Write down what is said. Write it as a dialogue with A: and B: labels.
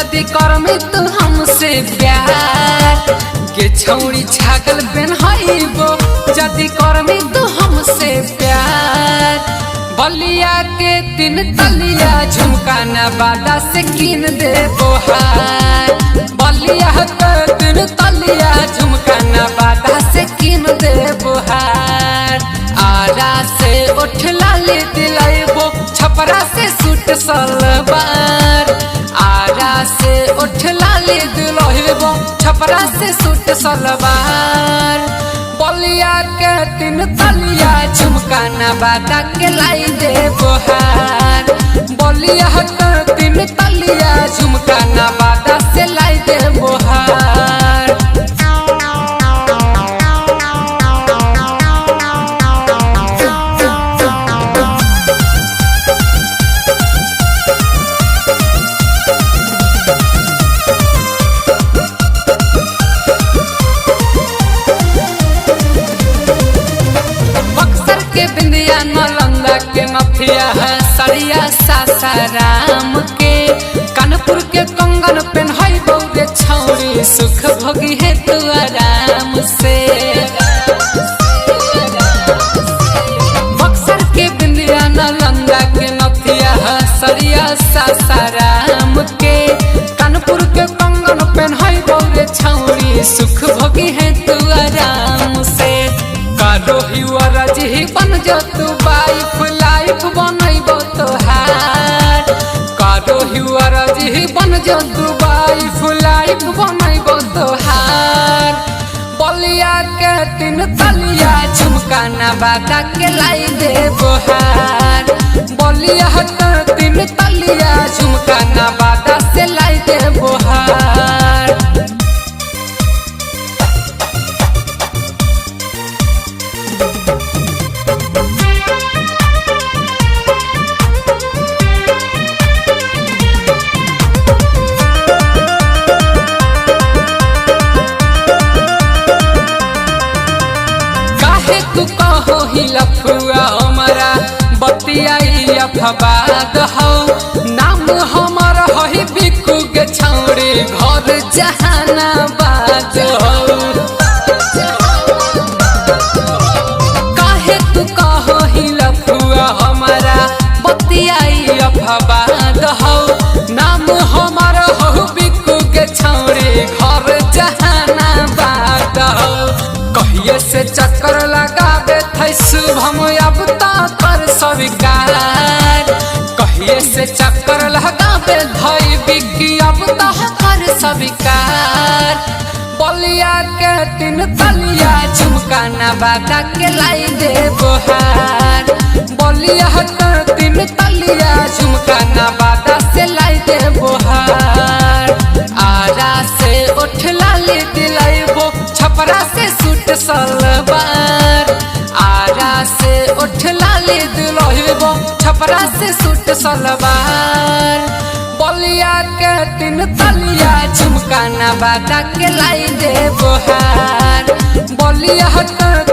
A: जदी करमी तू हमसे प्यार के छौड़ी छागल पेन्हाइबो जदी करमी तू हमसे प्यार। बलिया के 3 तलिया झुमका नवादा से कीन दे बोहार। बलिया के 3 तलिया झुमका नवादा से कीन दे बोहार। आरा से उठ लाली दिलाइबो छपरा से सूट सलवार। आरा से उठ लाली दिलाइबो छपरा से सूट सलवार। बलिया के 3 तलिया झुमका नवादा के लाई दे बोहार। बलिया के 3 तलिया झुमका नवादा से लाई दे बोहार। बिंदिया नालंदा के मफिया है सरिया सासाराम के। कानपुर के कंगन पेन्हाइबो गे छौरी सुख भोगी है तू आराम से। बक्सर के बिंदिया नालंदा के मफिया है सरिया सासाराम के। कानपुर के कंगन पेन्हाइबो गे छौरी सुख भोगी है तू आराम से। कारो हिवारा जी बन जो तू वाइफ लाइफ बनैबो तोहार। कारो हिवारा जी बन जो तू वाइफ लाइफ बनैबो तोहार। बलिया के 3 तलिया झुमका नवादा के लाई दे बोहार। बलिया के 3 तलिया झुमका नवादा से लाई दे बोहार। तू कहो ही लफुआ हमारा बतियाई अफवाद हो। नाम हमारा है बिकू के छौड़ी घर जहानाबाद हो। काहे तू कहो ही लफुआ हमारा बतियाई अफवाद हो। नाम हमारा हो बिकू के छौड़ी घर जहानाबाद हो। कहिए से चक्कर लगावे थे शुभम अब तो कर स्वीकार। कहिए से चक्कर लगावे थे बिक्की अब तो कर स्वीकार। बलिया के 3 तलिया झुमका नवादा के लाई दे बोहार। बलिया के 3 तलिया झुमका नवादा से लाई दे बोहार। आरा से उठ लाली दिलाइबो छपरा से सूट सलवार। आरा से उठ लाली दिलाइबो छपरा से सूट सलवार। बलिया के 3 तलिया झुमका नवादा के लाई दे बोहार। बलिया के